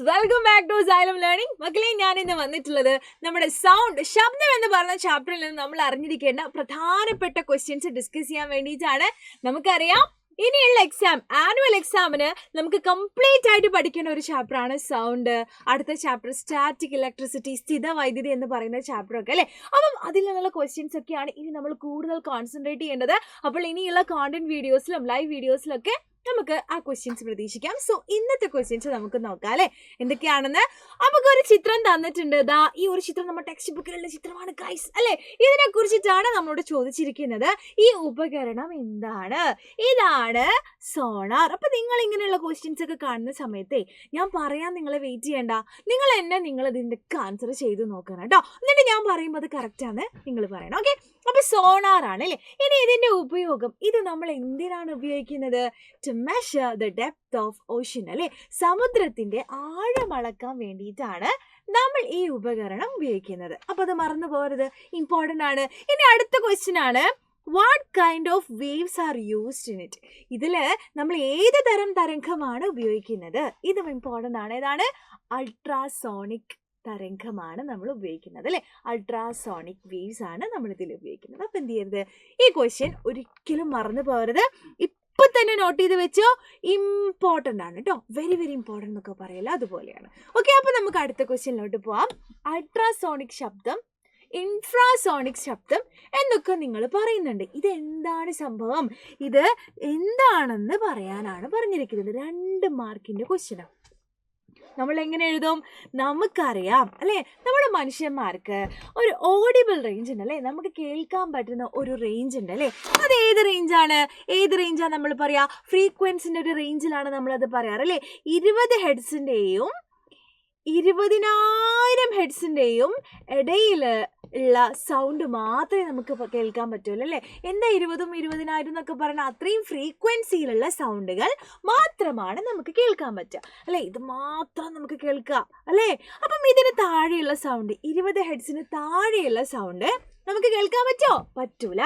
Welcome back to Xylem learning. മക്കളെ, ഞാൻ ഇന്ന് വന്നിട്ടുള്ളത് നമ്മുടെ സൗണ്ട് ശബ്ദം എന്ന് പറഞ്ഞ ചാപ്റ്ററിൽ നിന്ന് നമ്മൾ അറിഞ്ഞിരിക്കേണ്ട പ്രധാനപ്പെട്ട ക്വസ്റ്റ്യൻസ് ഡിസ്കസ് ചെയ്യാൻ വേണ്ടിയിട്ടാണ്. നമുക്കറിയാം, ഇനിയുള്ള ആനുവൽ എക്സാമിന് നമുക്ക് കംപ്ലീറ്റ് ആയിട്ട് പഠിക്കേണ്ട ഒരു ചാപ്റ്ററാണ് സൗണ്ട്. അടുത്ത ചാപ്റ്റർ സ്റ്റാറ്റിക് ഇലക്ട്രിസിറ്റി, സ്ഥിത വൈദ്യുതി എന്ന് പറയുന്ന ചാപ്റ്റർ ഒക്കെ അല്ലേ. അപ്പം അതിൽ നിന്നുള്ള ക്വസ്റ്റ്യൻസ് ഒക്കെയാണ് ഇനി നമ്മൾ കൂടുതൽ കോൺസെൻട്രേറ്റ് ചെയ്യേണ്ടത്. അപ്പോൾ ഇനിയുള്ള കോണ്ടന്റ് വീഡിയോസിലും ലൈവ് വീഡിയോസിലൊക്കെ നമുക്ക് ആ ക്വസ്റ്റ്യൻസ് പ്രതീക്ഷിക്കാം. സോ ഇന്നത്തെ ക്വസ്റ്റ്യൻസ് നമുക്ക് നോക്കാം അല്ലെ, എന്തൊക്കെയാണെന്ന്. നമുക്കൊരു ചിത്രം തന്നിട്ടുണ്ട്. ഈ ഒരു ചിത്രം നമ്മുടെ ടെക്സ്റ്റ് ബുക്കിലുള്ള ചിത്രമാണ് ഗൈസ് അല്ലെ. ഇതിനെ കുറിച്ചിട്ടാണ് നമ്മളോട് ചോദിച്ചിരിക്കുന്നത്. ഈ ഉപകരണം എന്താണ്? ഇതാണ് സോണാർ. അപ്പൊ നിങ്ങൾ ഇങ്ങനെയുള്ള ക്വസ്റ്റ്യൻസ് ഒക്കെ കാണുന്ന സമയത്തെ ഞാൻ പറയാൻ നിങ്ങളെ വെയിറ്റ് ചെയ്യണ്ട, നിങ്ങൾ ഇതിന്റെ ആൻസർ ചെയ്ത് നോക്കണം കേട്ടോ. എന്നിട്ട് ഞാൻ പറയുമ്പോൾ അത് കറക്റ്റ് ആണ് നിങ്ങൾ പറയണം. ഓക്കെ, അപ്പൊ സോണാർ ആണ് അല്ലേ. ഇനി ഇതിന്റെ ഉപയോഗം, ഇത് നമ്മൾ എന്തിനാണ് ഉപയോഗിക്കുന്നത്? To measure the depth of ocean അല്ലെ, സമുദ്രത്തിന്റെ ആഴം അളക്കാൻ വേണ്ടിയിട്ടാണ് നമ്മൾ ഈ ഉപകരണം ഉപയോഗിക്കുന്നത്. അപ്പൊ അത് മറന്നു പോകരുത്, ഇമ്പോർട്ടൻ്റ് ആണ്. ഇനി അടുത്ത ക്വസ്റ്റ്യൻ ആണ്, what kind of waves are used in it? ഇതില് നമ്മൾ ഏത് തരം തരംഗമാണ് ഉപയോഗിക്കുന്നത്? ഇതും ഇമ്പോർട്ടൻ്റ് ആണ്. ഏതാണ്? അൾട്രാസോണിക് തരംഗമാണ് നമ്മൾ ഉപയോഗിക്കുന്നത് അല്ലെ. അൾട്രാസോണിക് വേവ്സ് ആണ് നമ്മൾ ഇതിൽ ഉപയോഗിക്കുന്നത്. അപ്പൊ എന്ത് ചെയ്യരുത്, ഈ ക്വസ്റ്റ്യൻ ഒരിക്കലും മറന്നു പോകരുത്. ഇപ്പൊ തന്നെ നോട്ട് ചെയ്ത് വെച്ചോ, ഇമ്പോർട്ടൻ്റ് ആണ് കേട്ടോ. വെരി വെരി ഇമ്പോർട്ടൻ്റ് എന്നൊക്കെ പറയല്ലോ, അതുപോലെയാണ്. ഓക്കെ, അപ്പൊ നമുക്ക് അടുത്ത ക്വസ്റ്റ്യനിലോട്ട് പോവാം. അൾട്രാസോണിക് ശബ്ദം, ഇൻഫ്രാസോണിക് ശബ്ദം എന്നൊക്കെ നിങ്ങൾ പറയുന്നുണ്ട്. ഇത് എന്താണ് സംഭവം? ഇത് എന്താണെന്ന് പറയാനാണ് പറഞ്ഞിരിക്കുന്നത്. 2 മാർക്കിന്റെ ക്വസ്റ്റ്യനാണ്. നമ്മൾ എങ്ങനെ എഴുതും? നമുക്കറിയാം അല്ലേ, നമ്മുടെ മനുഷ്യന്മാർക്ക് ഒരു ഓഡിബിൾ റേഞ്ച് ഉണ്ട് അല്ലേ, നമുക്ക് കേൾക്കാൻ പറ്റുന്ന ഒരു റേഞ്ച് ഉണ്ട് അല്ലേ. അത് ഏത് റേഞ്ചാണ് നമ്മൾ പറയാ? ഫ്രീക്വൻസിന്റെ ഒരു റേഞ്ചിലാണ് നമ്മളത് പറയാറ് അല്ലേ. 20 ഹെഡ്സിന്റെയും 20,000 ഹെഡ്സിന്റെയും ഇടയിൽ ഉള്ള സൗണ്ട് മാത്രമേ നമുക്ക് കേൾക്കാൻ പറ്റുള്ളൂ അല്ലേ. എന്താ 20ഉം 20,000 എന്നൊക്കെ പറഞ്ഞാൽ അത്രയും ഫ്രീക്വൻസിയിലുള്ള സൗണ്ടുകൾ മാത്രമാണ് നമുക്ക് കേൾക്കാൻ പറ്റുക അല്ലേ. ഇത് മാത്രം നമുക്ക് കേൾക്കുക അല്ലേ. അപ്പം ഇതിന് താഴെയുള്ള സൗണ്ട്, 20 ഹെഡ്സിന് താഴെയുള്ള സൗണ്ട് നമുക്ക് കേൾക്കാൻ പറ്റുമോ? പറ്റൂല.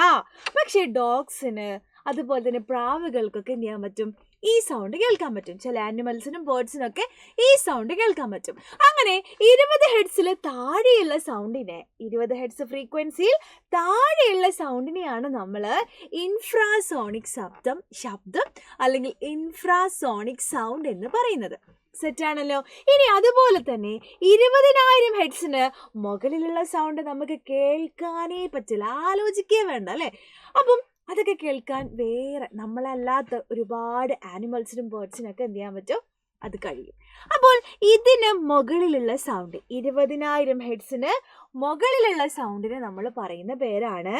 പക്ഷേ ഡോഗ്സിന് അതുപോലെ തന്നെ പ്രാവുകൾക്കൊക്കെ എന്ത് ചെയ്യാൻ പറ്റും? ഈ സൗണ്ട് കേൾക്കാൻ പറ്റും. ചില ആനിമൽസിനും ബേർഡ്സിനും ഒക്കെ ഈ സൗണ്ട് കേൾക്കാൻ പറ്റും. അങ്ങനെ 20 ഹെഡ്സിൽ താഴെയുള്ള സൗണ്ടിനെ, 20 ഹെഡ്സ് ഫ്രീക്വൻസിയിൽ താഴെയുള്ള സൗണ്ടിനെയാണ് നമ്മൾ ഇൻഫ്രാസോണിക് ശബ്ദം അല്ലെങ്കിൽ ഇൻഫ്രാസോണിക് സൗണ്ട് എന്ന് പറയുന്നത്. സെറ്റാണല്ലോ. ഇനി അതുപോലെ തന്നെ 20,000 ഹെഡ്സിന് മുകളിലുള്ള സൗണ്ട് നമുക്ക് കേൾക്കാനേ പറ്റില്ല, ആലോചിക്കേ വേണ്ട അല്ലേ. അപ്പം അതൊക്കെ കേൾക്കാൻ വേറെ നമ്മളല്ലാത്ത ഒരുപാട് ആനിമൽസിനും ബേർഡ്സിനൊക്കെ എന്ത് ചെയ്യാൻ പറ്റും? അത് കഴിയും. അപ്പോൾ ഇതിന് മുകളിലുള്ള സൗണ്ട്, 20,000 ഹെഡ്സിന് മുകളിലുള്ള സൗണ്ടിന് നമ്മൾ പറയുന്ന പേരാണ്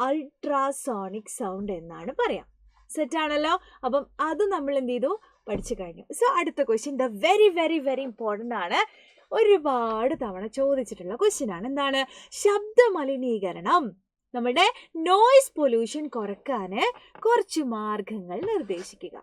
അൾട്രാസോണിക് സൗണ്ട് എന്നാണ് പറയാം. സെറ്റാണല്ലോ. അപ്പം അത് നമ്മൾ എന്ത് ചെയ്തു? പഠിച്ചു കഴിഞ്ഞു. സോ അടുത്ത question very very very important ആണ്. ഒരുപാട് തവണ ചോദിച്ചിട്ടുള്ള ക്വസ്റ്റ്യൻ ആണ്. എന്താണ്? ശബ്ദമലിനീകരണം, നമ്മുടെ നോയ്സ് പൊല്യൂഷൻ കുറയ്ക്കാൻ കുറച്ച് മാർഗങ്ങൾ നിർദ്ദേശിക്കുക.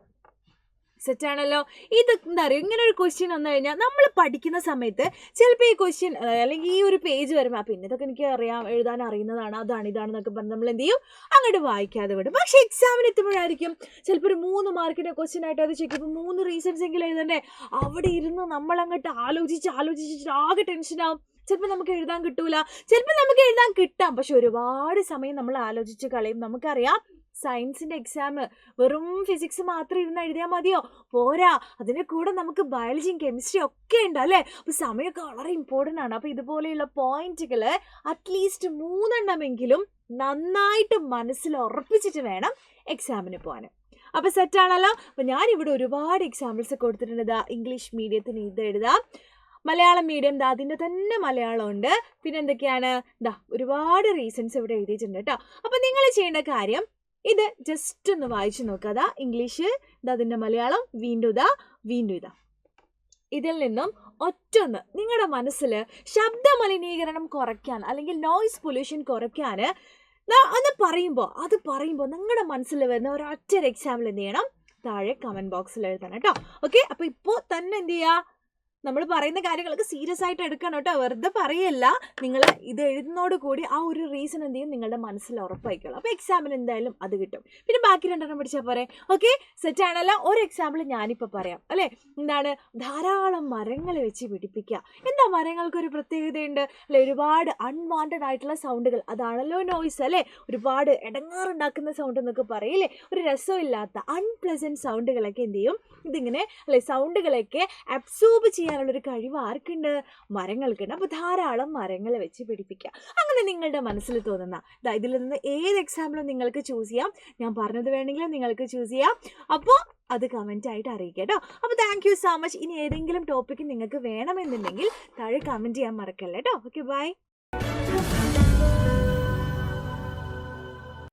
സെറ്റാണല്ലോ. ഇത് എന്താ പറയുക, ഇങ്ങനെ ഒരു ക്വസ്റ്റ്യൻ വന്നു കഴിഞ്ഞാൽ നമ്മൾ പഠിക്കുന്ന സമയത്ത് ചിലപ്പോൾ ഈ ക്വസ്റ്റ്യൻ അല്ലെങ്കിൽ ഈ ഒരു പേജ് വരുമ്പോൾ പിന്നെ ഇതൊക്കെ എനിക്ക് അറിയാം, എഴുതാൻ അറിയുന്നതാണ്, അതാണ് ഇതാണെന്നൊക്കെ പറഞ്ഞ് നമ്മൾ എന്ത് ചെയ്യും? അങ്ങോട്ട് വായിക്കാതെ വിടും. പക്ഷേ എക്സാമിന് എത്തുമ്പോഴായിരിക്കും ചിലപ്പോൾ ഒരു 3 മാർക്കിൻ്റെ ക്വസ്റ്റ്യൻ ആയിട്ട് അത് ചോദിക്കുമ്പോൾ 3 റീസൺസ് എങ്കിലും എഴുതണ്ടേ. അവിടെ ഇരുന്ന് നമ്മൾ അങ്ങോട്ട് ആലോചിച്ചിട്ട് ആകെ ടെൻഷനാവും. ചിലപ്പോൾ നമുക്ക് എഴുതാൻ കിട്ടൂല, ചിലപ്പോൾ നമുക്ക് എഴുതാൻ കിട്ടാം, പക്ഷെ ഒരുപാട് സമയം നമ്മൾ ആലോചിച്ച് കളയും. നമുക്കറിയാം, സയൻസിന്റെ എക്സാം വെറും ഫിസിക്സ് മാത്രം ഇരുന്ന് എഴുതിയാൽ മതിയോ? പോരാ, അതിൻ്റെ കൂടെ നമുക്ക് ബയോളജിയും കെമിസ്ട്രി ഒക്കെ ഉണ്ട് അല്ലേ. അപ്പോൾ സമയമൊക്കെ വളരെ ഇമ്പോർട്ടൻ്റ് ആണ്. അപ്പോൾ ഇതുപോലെയുള്ള പോയിന്റുകൾ അറ്റ്ലീസ്റ്റ് 3 എണ്ണമെങ്കിലും നന്നായിട്ട് മനസ്സിൽ ഉറപ്പിച്ചിട്ട് വേണം എക്സാമിന് പോകാൻ. അപ്പോൾ സെറ്റാണല്ലോ. അപ്പോൾ ഞാനിവിടെ ഒരുപാട് എക്സാമ്പിൾസ് കൊടുത്തിട്ടുണ്ട്. ഇംഗ്ലീഷ് മീഡിയത്തിന് ഇത് എഴുതാം, മലയാളം മീഡിയം അതിൻ്റെ തന്നെ മലയാളം ഉണ്ട്, പിന്നെ എന്തൊക്കെയാണ് ഒരുപാട് റീസൺസ് ഇവിടെ എഴുതിയിട്ടുണ്ട് കേട്ടോ. അപ്പം നിങ്ങൾ ചെയ്യേണ്ട കാര്യം, ഇത് ജസ്റ്റ് ഒന്ന് വായിച്ചു നോക്കുക. ഇംഗ്ലീഷ്, അതിൻ്റെ മലയാളം, വീണ്ടും ഇതിൽ നിന്നും ഒറ്റൊന്ന് നിങ്ങളുടെ മനസ്സിൽ ശബ്ദമലിനീകരണം കുറയ്ക്കാൻ അല്ലെങ്കിൽ നോയ്സ് പൊല്യൂഷൻ കുറയ്ക്കാൻ അത് പറയുമ്പോൾ നിങ്ങളുടെ മനസ്സിൽ വരുന്ന ഒരൊറ്റ എക്സാമ്പിൾ എന്ത് ചെയ്യണം? താഴെ കമൻറ്റ് ബോക്സിൽ എഴുതണം കേട്ടോ. ഓക്കെ, അപ്പോൾ ഇപ്പോൾ തന്നെ എന്ത് ചെയ്യുക? നമ്മൾ പറയുന്ന കാര്യങ്ങളൊക്കെ സീരിയസ് ആയിട്ട് എടുക്കണം കേട്ടോ, വെറുതെ പറയല്ല. നിങ്ങൾ ഇത് എഴുതുന്നതോട് കൂടി ആ ഒരു റീസൺ എന്ത് ചെയ്യും നിങ്ങളുടെ മനസ്സിൽ ഉറപ്പായിക്കോളും. അപ്പോൾ എക്സാമിന് എന്തായാലും അത് കിട്ടും. പിന്നെ ബാക്കി 2 പഠിച്ചാൽ പോരെ. ഓക്കെ, സെറ്റ് ആണല്ലോ. ഒരു എക്സാമ്പിൾ ഞാനിപ്പോൾ പറയാം അല്ലേ. എന്താണ്, ധാരാളം മരങ്ങൾ വെച്ച് പിടിപ്പിക്കുക. എന്താ മരങ്ങൾക്കൊരു പ്രത്യേകതയുണ്ട് അല്ലെ, ഒരുപാട് അൺവാണ്ടഡ് ആയിട്ടുള്ള സൗണ്ടുകൾ, അതാണല്ലോ നോയ്സ് അല്ലേ. ഒരുപാട് ഇടങ്ങാറുണ്ടാക്കുന്ന സൗണ്ട് എന്നൊക്കെ പറയില്ലേ, ഒരു രസമില്ലാത്ത അൺപ്ലസൻറ്റ് സൗണ്ടുകളൊക്കെ എന്ത് ചെയ്യും ഇതിങ്ങനെ അല്ലെ, സൗണ്ടുകളൊക്കെ അബ്സോർബ് ചെയ്യാനുള്ളൊരു കഴിവ് ആർക്കുണ്ട്, മരങ്ങൾക്കുണ്ട്. അപ്പോൾ ധാരാളം മരങ്ങൾ വെച്ച് പിടിപ്പിക്കുക. അങ്ങനെ നിങ്ങളുടെ മനസ്സിൽ തോന്നുന്ന ഇതിൽ നിന്ന് ഏത് എക്സാമ്പിളും നിങ്ങൾക്ക് ചൂസ് ചെയ്യാം. ഞാൻ പറഞ്ഞത് വേണമെങ്കിലും നിങ്ങൾക്ക് ചൂസ് ചെയ്യാം. അപ്പോൾ അത് കമൻ്റ് ആയിട്ട് അറിയിക്കുക കേട്ടോ. അപ്പോൾ താങ്ക് യു സോ മച്ച്. ഇനി ഏതെങ്കിലും ടോപ്പിക്ക് നിങ്ങൾക്ക് വേണമെന്നുണ്ടെങ്കിൽ താഴെ കമൻറ്റ് ചെയ്യാൻ മറക്കല്ലേ കേട്ടോ. Okay, by.